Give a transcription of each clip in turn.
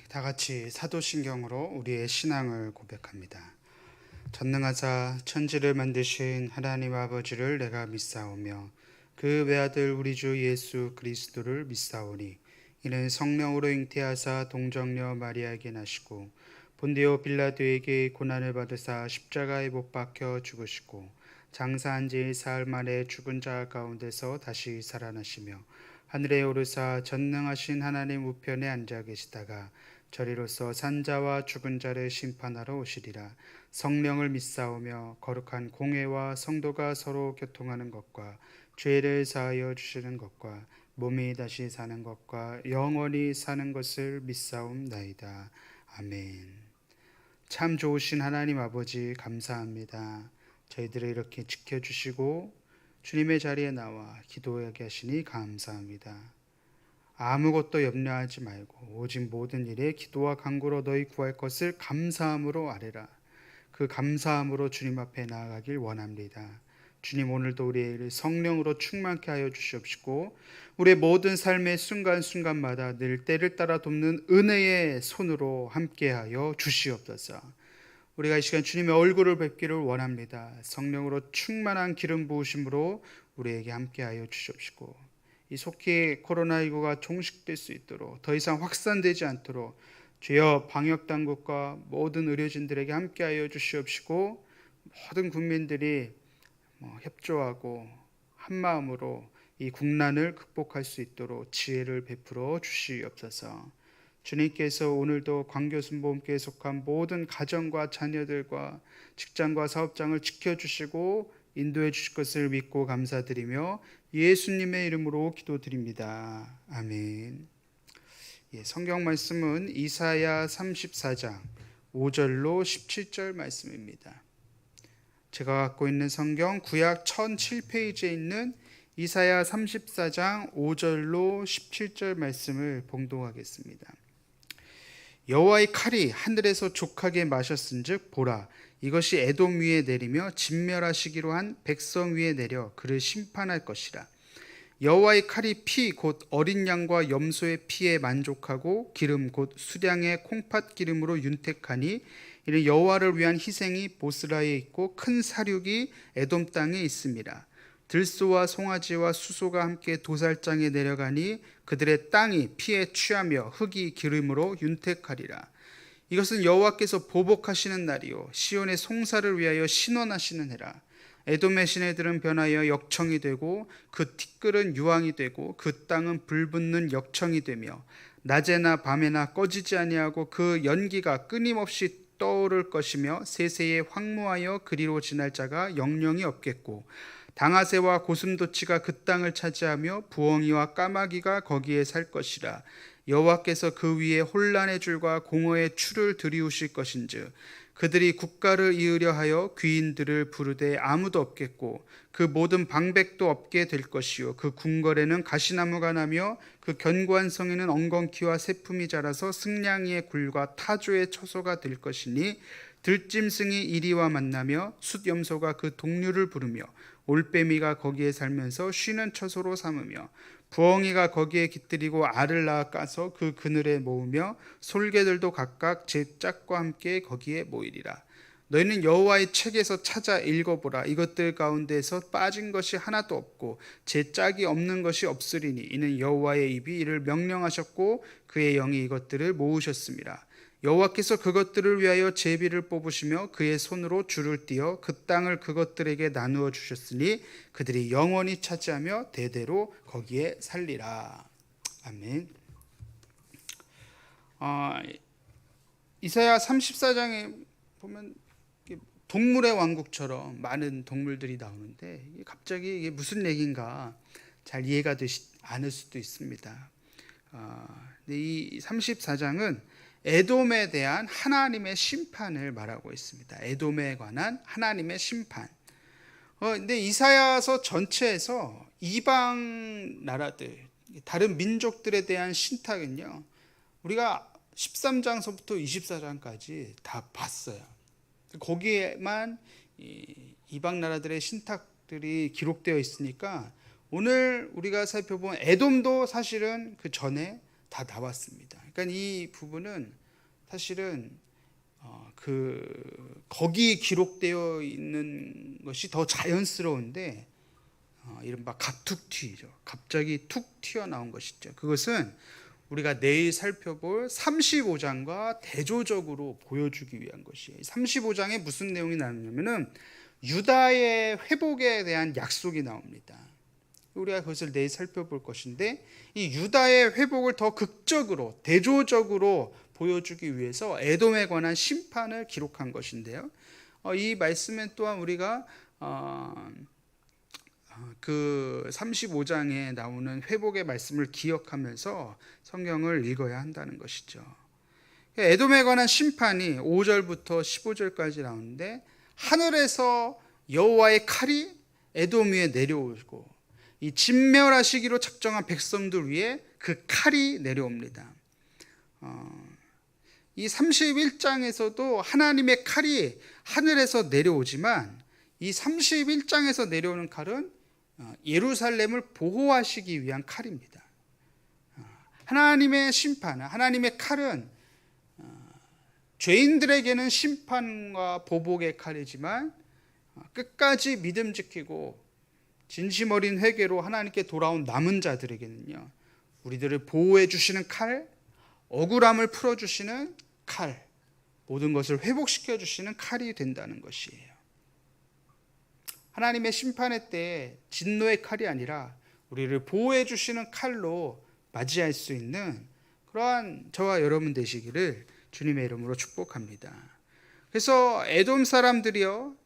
다 같이 사도신경으로 우리의 신앙을 고백합니다. 전능하사 천지를 만드신 하나님 아버지를 내가 믿사오며 그 외아들 우리 주 예수 그리스도를 믿사오니 이는 성령으로 잉태하사 동정녀 마리아에게 나시고 본디오 빌라도에게 고난을 받으사 십자가에 못 박혀 죽으시고 장사한 지 사흘 만에 죽은 자 가운데서 다시 살아나시며 하늘에 오르사 전능하신 하나님 우편에 앉아 계시다가 저리로서 산자와 죽은 자를 심판하러 오시리라. 성령을 믿사오며 거룩한 공회와 성도가 서로 교통하는 것과 죄를 사하여 주시는 것과 몸이 다시 사는 것과 영원히 사는 것을 믿사옵나이다. 아멘. 참 좋으신 하나님 아버지 감사합니다. 저희들을 이렇게 지켜주시고 주님의 자리에 나와 기도하게 하시니 감사합니다. 아무것도 염려하지 말고 오직 모든 일에 기도와 간구로 너희 구할 것을 감사함으로 아뢰라. 그 감사함으로 주님 앞에 나아가길 원합니다. 주님, 오늘도 우리의 성령으로 충만케 하여 주시옵시고 우리의 모든 삶의 순간순간마다 늘 때를 따라 돕는 은혜의 손으로 함께하여 주시옵소서. 우리가 이 시간 주님의 얼굴을 뵙기를 원합니다. 성령으로 충만한 기름 부으심으로 우리에게 함께하여 주시옵시고 이 속히 코로나19가 종식될 수 있도록 더 이상 확산되지 않도록 주여 방역당국과 모든 의료진들에게 함께하여 주시옵시고 모든 국민들이 협조하고 한마음으로 이 국난을 극복할 수 있도록 지혜를 베풀어 주시옵소서. 주님께서 오늘도 광교순복음교회에 속한 모든 가정과 자녀들과 직장과 사업장을 지켜주시고 인도해 주실 것을 믿고 감사드리며 예수님의 이름으로 기도드립니다. 아멘. 성경 말씀은 이사야 34장 5절로 17절 말씀입니다. 제가 갖고 있는 성경 구약 1007페이지에 있는 이사야 34장 5절로 17절 말씀을 봉독하겠습니다. 여호와의 칼이 하늘에서 족하게 마셨은즉 보라, 이것이 에돔 위에 내리며 진멸하시기로 한 백성 위에 내려 그를 심판할 것이라. 여호와의 칼이 피 곧 어린 양과 염소의 피에 만족하고 기름 곧 수량의 콩팥 기름으로 윤택하니 이는 여호와를 위한 희생이 보스라에 있고 큰 사륙이 에돔 땅에 있습니다. 들소와 송아지와 수소가 함께 도살장에 내려가니 그들의 땅이 피에 취하며 흙이 기름으로 윤택하리라. 이것은 여호와께서 보복하시는 날이요 시온의 송사를 위하여 신원하시는 해라. 에돔의 시내들은 변하여 역청이 되고 그 티끌은 유황이 되고 그 땅은 불붙는 역청이 되며 낮에나 밤에나 꺼지지 아니하고 그 연기가 끊임없이 떠오를 것이며 세세에 황무하여 그리로 지날 자가 영영이 없겠고 당아새와 고슴도치가 그 땅을 차지하며 부엉이와 까마귀가 거기에 살 것이라. 여호와께서 그 위에 혼란의 줄과 공허의 추를 들이우실 것인즉 그들이 국가를 이으려 하여 귀인들을 부르되 아무도 없겠고 그 모든 방백도 없게 될 것이요 그 궁궐에는 가시나무가 나며 그 견고한 성에는 엉겅퀴와 새품이 자라서 승냥이의 굴과 타조의 처소가 될 것이니 들짐승이 이리와 만나며 숫염소가 그 동류를 부르며 올빼미가 거기에 살면서 쉬는 처소로 삼으며 부엉이가 거기에 깃들이고 알을 낳아 까서 그 그늘에 모으며 솔개들도 각각 제 짝과 함께 거기에 모이리라. 너희는 여호와의 책에서 찾아 읽어보라. 이것들 가운데서 빠진 것이 하나도 없고 제 짝이 없는 것이 없으리니 이는 여호와의 입이 이를 명령하셨고 그의 영이 이것들을 모으셨습니다. 여호와께서 그것들을 위하여 제비를 뽑으시며 그의 손으로 줄을 띄어 그 땅을 그것들에게 나누어 주셨으니 그들이 영원히 차지하며 대대로 거기에 살리라. 아멘. 이사야 34장에 보면 동물의 왕국처럼 많은 동물들이 나오는데 갑자기 이게 무슨 얘기인가 잘 이해가 되지 않을 수도 있습니다. 근데 이 34장은 에돔에 대한 하나님의 심판을 말하고 있습니다. 에돔에 관한 하나님의 심판. 근데 이사야서 전체에서 이방 나라들, 다른 민족들에 대한 신탁은요, 우리가 13장서부터 24장까지 다 봤어요. 거기에만 이방 나라들의 신탁들이 기록되어 있으니까 오늘 우리가 살펴본 에돔도 사실은 그 전에 다 나왔습니다. 그러니까 이 부분은 사실은 거기 기록되어 있는 것이 더 자연스러운데 이른바 갑툭튀죠. 갑자기 툭 튀어나온 것이죠. 그것은 우리가 내일 살펴볼 35장과 대조적으로 보여주기 위한 것이에요. 35장에 무슨 내용이 나오냐면은 유다의 회복에 대한 약속이 나옵니다. 우리가 그것을 내일 살펴볼 것인데, 이 유다의 회복을 더 극적으로 대조적으로 보여주기 위해서 에돔에 관한 심판을 기록한 것인데요. 이 말씀엔 또한 우리가 그 35장에 나오는 회복의 말씀을 기억하면서 성경을 읽어야 한다는 것이죠. 에돔에 관한 심판이 5절부터 15절까지 나오는데, 하늘에서 여호와의 칼이 에돔 위에 내려오고 이 진멸하시기로 작정한 백성들 위에 그 칼이 내려옵니다. 이 31장에서도 하나님의 칼이 하늘에서 내려오지만, 이 31장에서 내려오는 칼은 예루살렘을 보호하시기 위한 칼입니다. 하나님의 심판, 하나님의 칼은 죄인들에게는 심판과 보복의 칼이지만, 끝까지 믿음 지키고 진심 어린 회개로 하나님께 돌아온 남은 자들에게는요, 우리들을 보호해 주시는 칼, 억울함을 풀어주시는 칼, 모든 것을 회복시켜 주시는 칼이 된다는 것이에요. 하나님의 심판의 때에 진노의 칼이 아니라 우리를 보호해 주시는 칼로 맞이할 수 있는 그러한 저와 여러분 되시기를 주님의 이름으로 축복합니다. 그래서 에돔 사람들이요,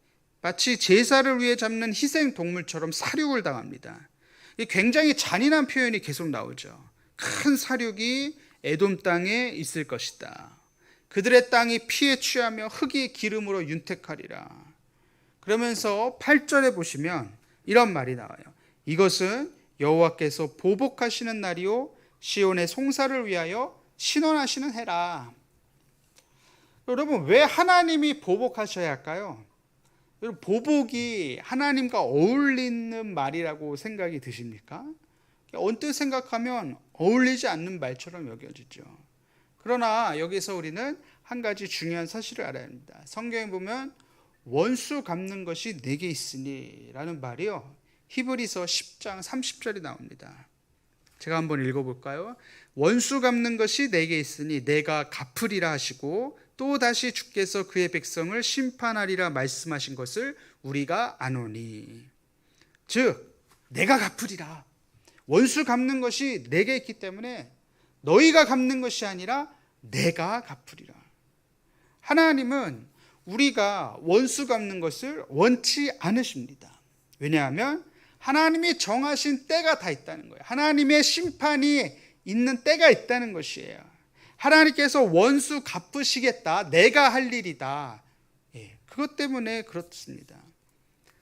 마치 제사를 위해 잡는 희생 동물처럼 사륙을 당합니다. 굉장히 잔인한 표현이 계속 나오죠. 큰 사륙이 에돔 땅에 있을 것이다. 그들의 땅이 피에 취하며 흙이 기름으로 윤택하리라. 그러면서 8절에 보시면 이런 말이 나와요. 이것은 여호와께서 보복하시는 날이요 시온의 송사를 위하여 신원하시는 해라. 여러분, 왜 하나님이 보복하셔야 할까요? 여러분, 보복이 하나님과 어울리는 말이라고 생각이 드십니까? 언뜻 생각하면 어울리지 않는 말처럼 여겨지죠. 그러나 여기서 우리는 한 가지 중요한 사실을 알아야 합니다. 성경에 보면 원수 갚는 것이 내게 있으니 라는 말이요, 히브리서 10장 30절이 나옵니다. 제가 한번 읽어볼까요? 원수 갚는 것이 내게 있으니 내가 갚으리라 하시고 또 다시 주께서 그의 백성을 심판하리라 말씀하신 것을 우리가 아노니. 즉 내가 갚으리라. 원수 갚는 것이 내게 있기 때문에 너희가 갚는 것이 아니라 내가 갚으리라. 하나님은 우리가 원수 갚는 것을 원치 않으십니다. 왜냐하면 하나님이 정하신 때가 다 있다는 거예요. 하나님의 심판이 있는 때가 있다는 것이에요. 하나님께서 원수 갚으시겠다, 내가 할 일이다. 그것 때문에 그렇습니다.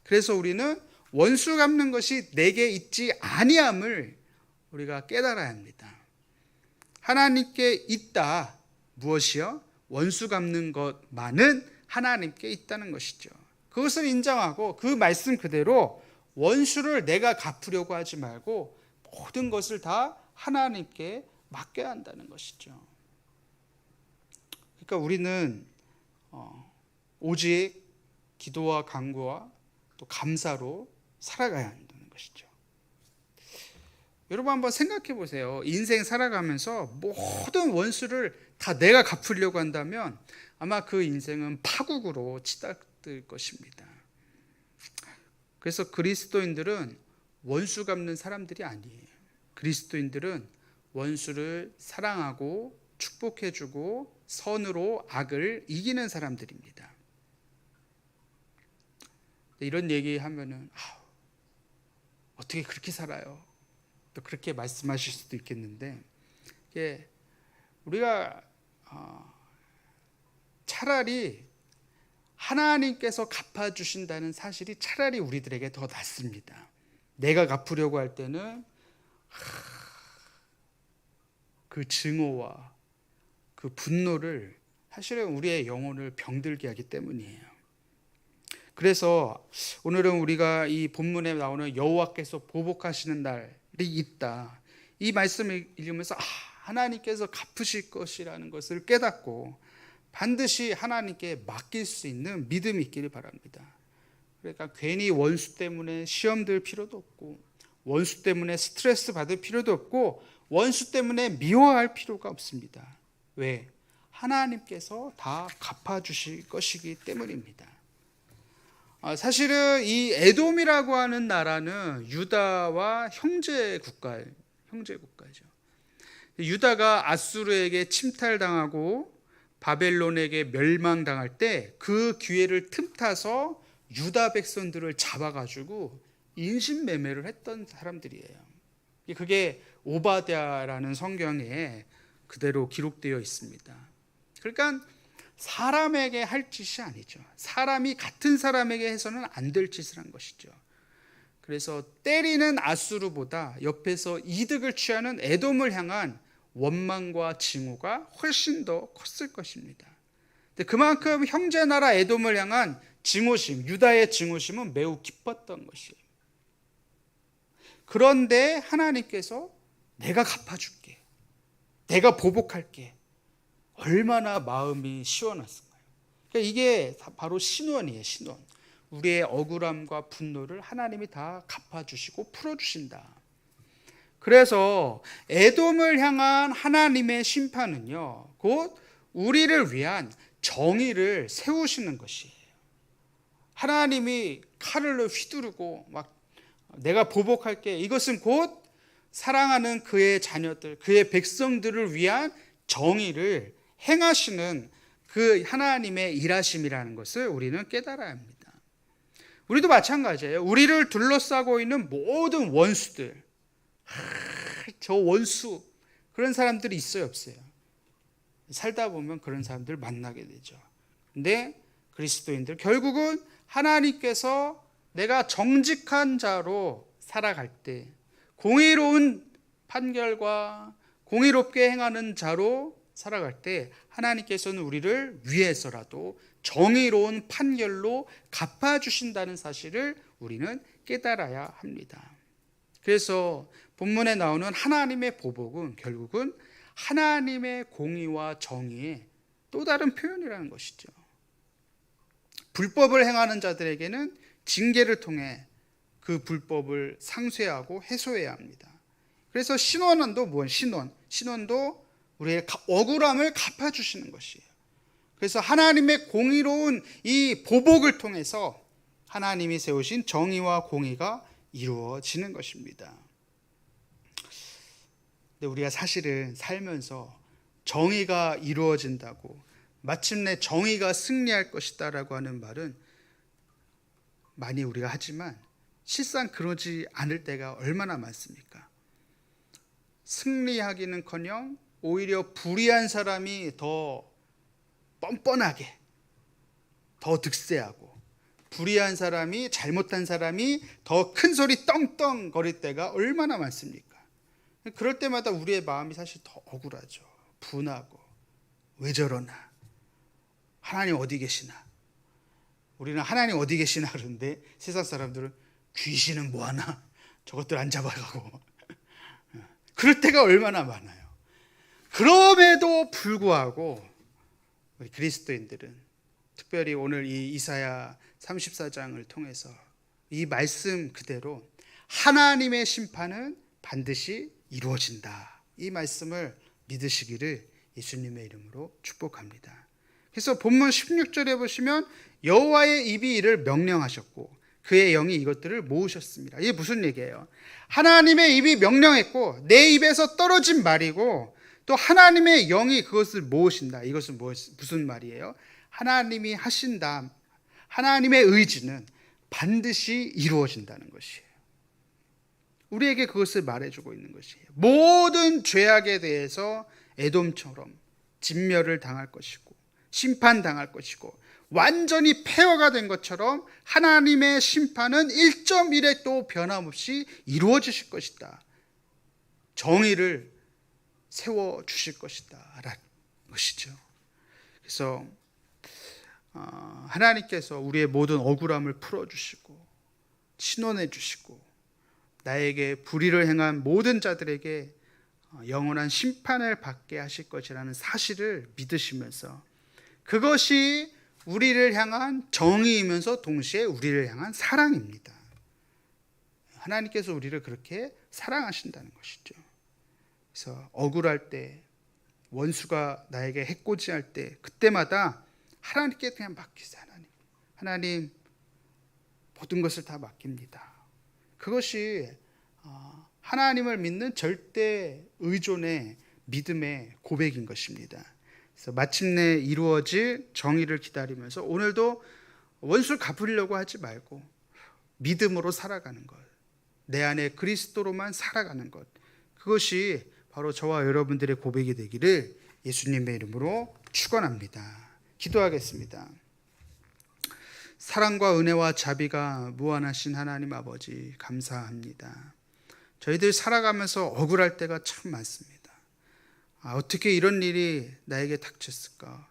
그래서 우리는 원수 갚는 것이 내게 있지 아니함을 우리가 깨달아야 합니다. 하나님께 있다. 무엇이요? 원수 갚는 것만은 하나님께 있다는 것이죠. 그것을 인정하고 그 말씀 그대로 원수를 내가 갚으려고 하지 말고 모든 것을 다 하나님께 맡겨야 한다는 것이죠. 그러니까 우리는 오직 기도와 간구와 또 감사로 살아가야 한다는 것이죠. 여러분 한번 생각해 보세요. 인생 살아가면서 모든 원수를 다 내가 갚으려고 한다면 아마 그 인생은 파국으로 치닫을 것입니다. 그래서 그리스도인들은 원수 갚는 사람들이 아니에요. 그리스도인들은 원수를 사랑하고 축복해주고 선으로 악을 이기는 사람들입니다. 이런 얘기하면은 어떻게 그렇게 살아요? 또 그렇게 말씀하실 수도 있겠는데, 우리가 차라리 하나님께서 갚아주신다는 사실이 차라리 우리들에게 더 낫습니다. 내가 갚으려고 할 때는 그 증오와 그 분노를 사실은 우리의 영혼을 병들게 하기 때문이에요. 그래서 오늘은 우리가 이 본문에 나오는 여호와께서 보복하시는 날이 있다, 이 말씀을 읽으면서 하나님께서 갚으실 것이라는 것을 깨닫고 반드시 하나님께 맡길 수 있는 믿음이 있기를 바랍니다. 그러니까 괜히 원수 때문에 시험 들 필요도 없고, 원수 때문에 스트레스 받을 필요도 없고, 원수 때문에 미워할 필요가 없습니다. 왜? 하나님께서 다 갚아주실 것이기 때문입니다. 사실은 이 에돔이라고 하는 나라는 유다와 형제 국가죠. 유다가 아수르에게 침탈당하고 바벨론에게 멸망당할 때 그 기회를 틈타서 유다 백성들을 잡아가지고 인신매매를 했던 사람들이에요. 그게 오바댜라는 성경에 그대로 기록되어 있습니다. 그러니까 사람에게 할 짓이 아니죠. 사람이 같은 사람에게 해서는 안 될 짓을 한 것이죠. 그래서 때리는 아수르보다 옆에서 이득을 취하는 에돔을 향한 원망과 징후가 훨씬 더 컸을 것입니다. 그만큼 형제 나라 에돔을 향한 증오심, 유다의 증오심은 매우 깊었던 것이에요. 그런데 하나님께서 내가 갚아줄게, 내가 보복할게, 얼마나 마음이 시원했을까요? 그러니까 이게 바로 신원이에요. 신원. 우리의 억울함과 분노를 하나님이 다 갚아주시고 풀어주신다. 그래서 에돔을 향한 하나님의 심판은요, 곧 우리를 위한 정의를 세우시는 것이에요. 하나님이 칼을 휘두르고 막 내가 보복할게, 이것은 곧 사랑하는 그의 자녀들, 그의 백성들을 위한 정의를 행하시는 그 하나님의 일하심이라는 것을 우리는 깨달아야 합니다. 우리도 마찬가지예요. 우리를 둘러싸고 있는 모든 원수들, 저 원수, 그런 사람들이 있어요, 없어요? 살다 보면 그런 사람들 만나게 되죠. 근데 그리스도인들 결국은 하나님께서 내가 정직한 자로 살아갈 때, 공의로운 판결과 공의롭게 행하는 자로 살아갈 때 하나님께서는 우리를 위해서라도 정의로운 판결로 갚아주신다는 사실을 우리는 깨달아야 합니다. 그래서 본문에 나오는 하나님의 보복은 결국은 하나님의 공의와 정의의 또 다른 표현이라는 것이죠. 불법을 행하는 자들에게는 징계를 통해 그 불법을 상쇄하고 해소해야 합니다. 그래서 신원도 신원도 우리의 억울함을 갚아주시는 것이에요. 그래서 하나님의 공의로운 이 보복을 통해서 하나님이 세우신 정의와 공의가 이루어지는 것입니다. 근데 우리가 사실은 살면서 정의가 이루어진다고, 마침내 정의가 승리할 것이다라고 하는 말은 많이 우리가 하지만 실상 그러지 않을 때가 얼마나 많습니까? 승리하기는커녕 오히려 불의한 사람이 더 뻔뻔하게, 더 득세하고, 불의한 사람이, 잘못한 사람이 더 큰 소리 떵떵 거릴 때가 얼마나 많습니까? 그럴 때마다 우리의 마음이 사실 더 억울하죠. 분하고, 왜 저러나, 하나님 어디 계시나. 우리는 하나님 어디 계시나 그러는데 세상 사람들은 귀신은 뭐하나, 저것들 안 잡아가고 그럴 때가 얼마나 많아요. 그럼에도 불구하고 우리 그리스도인들은, 특별히 오늘 이 이사야 34장을 통해서 이 말씀 그대로 하나님의 심판은 반드시 이루어진다, 이 말씀을 믿으시기를 예수님의 이름으로 축복합니다. 그래서 본문 16절에 보시면 여호와의 입이 이를 명령하셨고 그의 영이 이것들을 모으셨습니다. 이게 무슨 얘기예요? 하나님의 입이 명령했고 내 입에서 떨어진 말이고, 또 하나님의 영이 그것을 모으신다. 이것은 무슨 말이에요? 하나님이 하신다. 하나님의 의지는 반드시 이루어진다는 것이에요. 우리에게 그것을 말해주고 있는 것이에요. 모든 죄악에 대해서 에돔처럼 진멸을 당할 것이고 심판당할 것이고 완전히 폐허가 된 것처럼 하나님의 심판은 1.1에 또 변함없이 이루어지실 것이다. 정의를 세워주실 것이다 라는 것이죠. 그래서 하나님께서 우리의 모든 억울함을 풀어주시고 신원해 주시고 나에게 불의를 행한 모든 자들에게 영원한 심판을 받게 하실 것이라는 사실을 믿으시면서 그것이 우리를 향한 정의이면서 동시에 우리를 향한 사랑입니다. 하나님께서 우리를 그렇게 사랑하신다는 것이죠. 그래서 억울할 때, 원수가 나에게 해코지할 때 그때마다 하나님께 그냥 맡기세요. 하나님 모든 것을 다 맡깁니다. 그것이 하나님을 믿는 절대 의존의 믿음의 고백인 것입니다. 그래서 마침내 이루어질 정의를 기다리면서 오늘도 원수를 갚으려고 하지 말고 믿음으로 살아가는 것, 내 안에 그리스도로만 살아가는 것, 그것이 바로 저와 여러분들의 고백이 되기를 예수님의 이름으로 축원합니다. 기도하겠습니다. 사랑과 은혜와 자비가 무한하신 하나님 아버지 감사합니다. 저희들 살아가면서 억울할 때가 참 많습니다. 어떻게 이런 일이 나에게 닥쳤을까?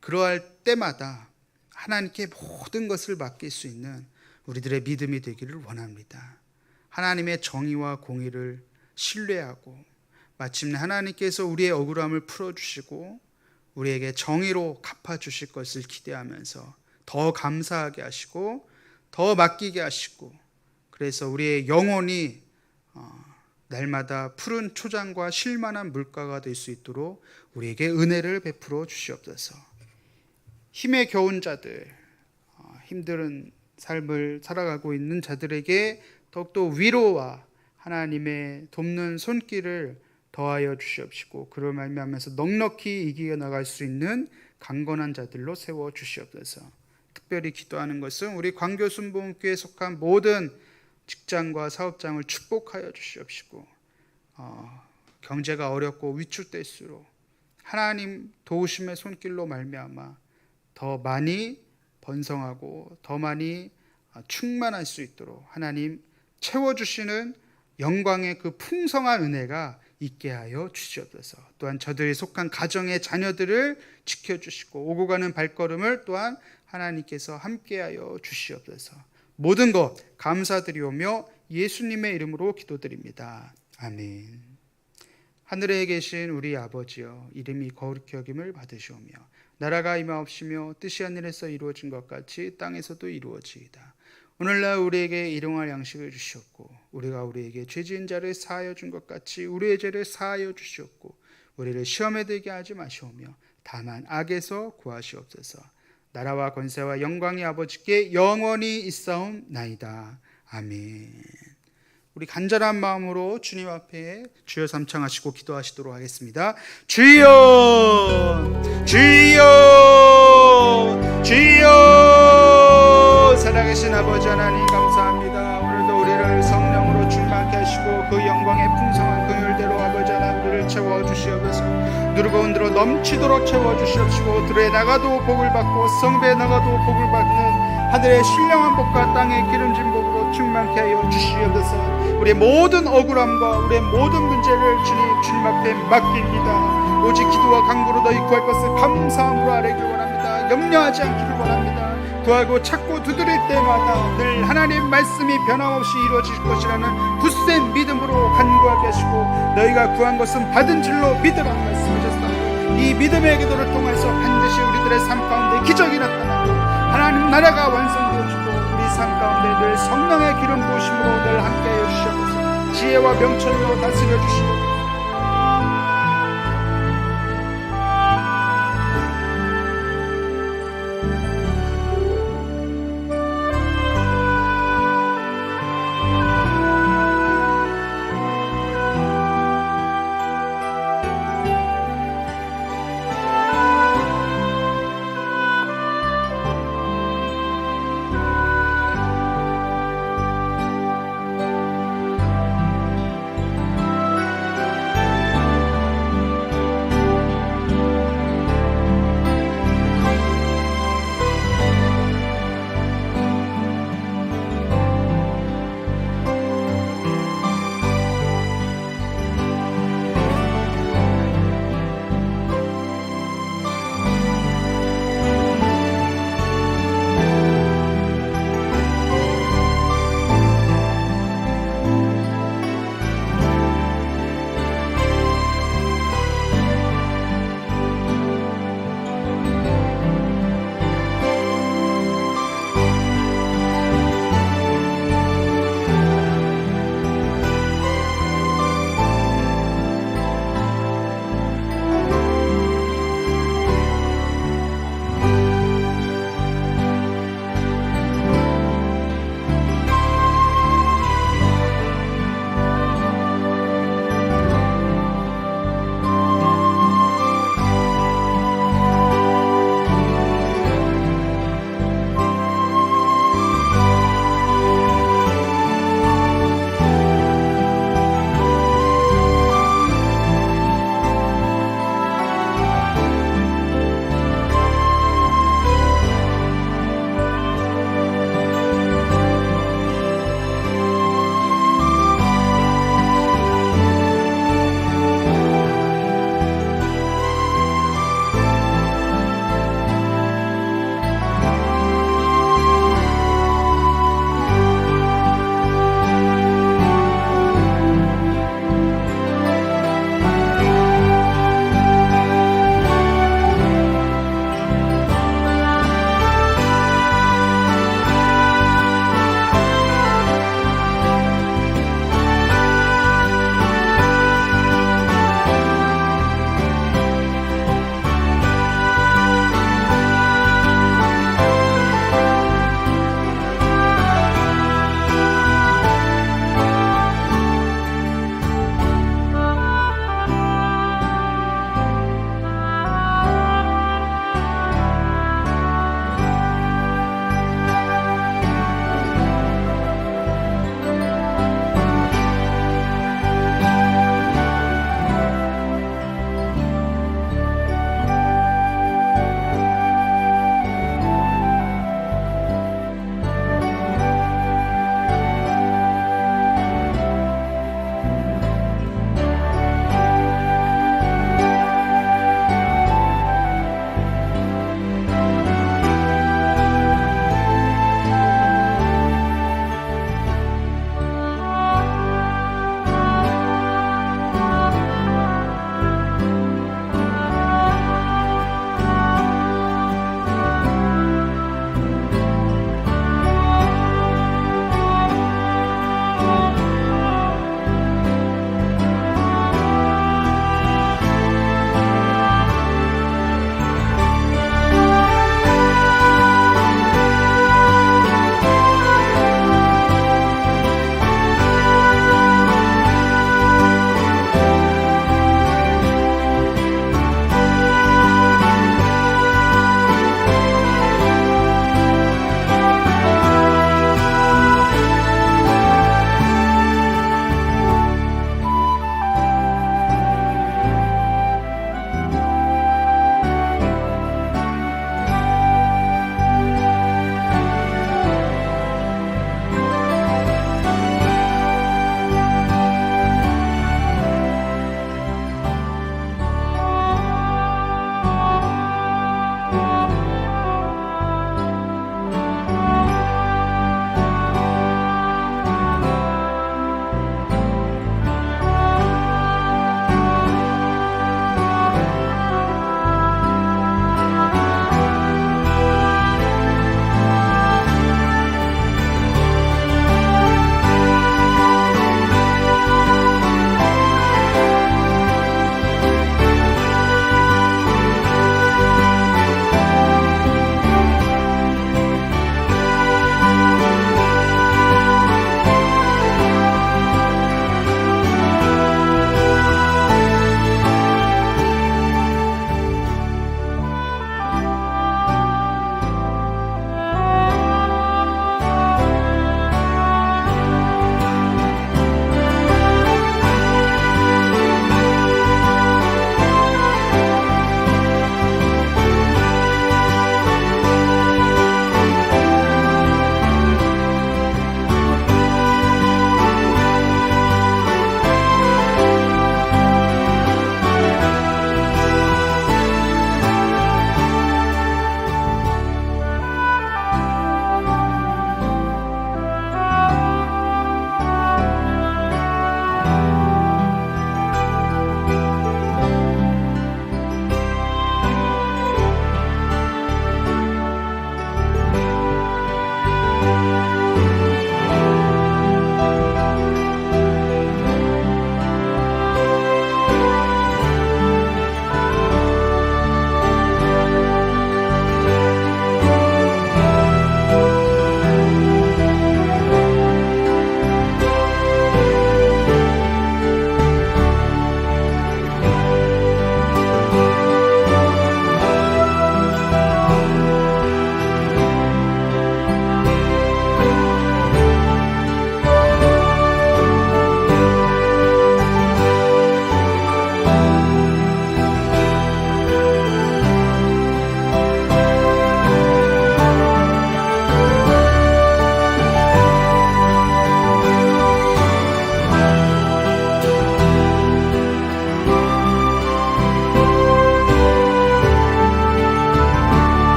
그러할 때마다 하나님께 모든 것을 맡길 수 있는 우리들의 믿음이 되기를 원합니다. 하나님의 정의와 공의를 신뢰하고 마침내 하나님께서 우리의 억울함을 풀어주시고 우리에게 정의로 갚아주실 것을 기대하면서 더 감사하게 하시고 더 맡기게 하시고 그래서 우리의 영혼이 날마다 푸른 초장과 쉴만한 물가가 될 수 있도록 우리에게 은혜를 베풀어 주시옵소서. 힘에 겨운 자들, 힘든 삶을 살아가고 있는 자들에게 더욱더 위로와 하나님의 돕는 손길을 더하여 주시옵시고 그로 말미암아서 넉넉히 이겨 나갈 수 있는 강건한 자들로 세워 주시옵소서. 특별히 기도하는 것은 우리 광교순복음교회에 속한 모든 직장과 사업장을 축복하여 주시옵시고 경제가 어렵고 위축될수록 하나님 도우심의 손길로 말미암아 더 많이 번성하고 더 많이 충만할 수 있도록 하나님 채워주시는 영광의 그 풍성한 은혜가 있게 하여 주시옵소서. 또한 저들이 속한 가정의 자녀들을 지켜주시고 오고 가는 발걸음을 또한 하나님께서 함께하여 주시옵소서. 모든 것 감사드리오며 예수님의 이름으로 기도드립니다. 아멘. 하늘에 계신 우리 아버지여, 이름이 거룩히 여김을 받으시오며 나라가 임하옵시며 뜻이 하늘에서 이루어진 것 같이 땅에서도 이루어지이다. 오늘날 우리에게 일용할 양식을 주시옵고 우리가 우리에게 죄지은 자를 사하여 준 것 같이 우리의 죄를 사하여 주시옵고 우리를 시험에 들게 하지 마시오며 다만 악에서 구하시옵소서. 나라와 권세와 영광이 아버지께 영원히 있사옵나이다. 아멘. 우리 간절한 마음으로 주님 앞에 주여 삼창하시고 기도하시도록 하겠습니다. 주여, 주여, 주여. 살아계신 아버지 하나님 감사합니다. 오늘도 우리를 성령으로 충만케 하시고 그 영광의 풍성한 긍휼대로 아버지 하나님 우리를 채워주시옵소서. 누르고 흔들어 넘치도록 채워주시옵시고 들에 나가도 복을 받고 성배에 나가도 복을 받는 하늘의 신령한 복과 땅의 기름진 복으로 충만케 하여 주시옵소서. 우리의 모든 억울함과 우리의 모든 문제를 주님 앞에 맡깁니다. 오직 기도와 간구로 너희 구할 것을 감사함으로 아뢰길 원합니다. 염려하지 않기를 원합니다. 구하고 찾고 두드릴 때마다 늘 하나님 말씀이 변함없이 이루어질 것이라는 굳센 믿음으로 간구하게 하시고 너희가 구한 것은 받은 줄로 믿으라는 말씀하셨습니다. 이 믿음의 기도를 통해서 반드시 우리들의 삶 가운데 기적이 나타나고 하나님 나라가 완성되어지고 우리 삶 가운데 늘 성령의 기름 부으심으로 늘 함께하여 주시옵소서. 지혜와 명철로 다스려 주시고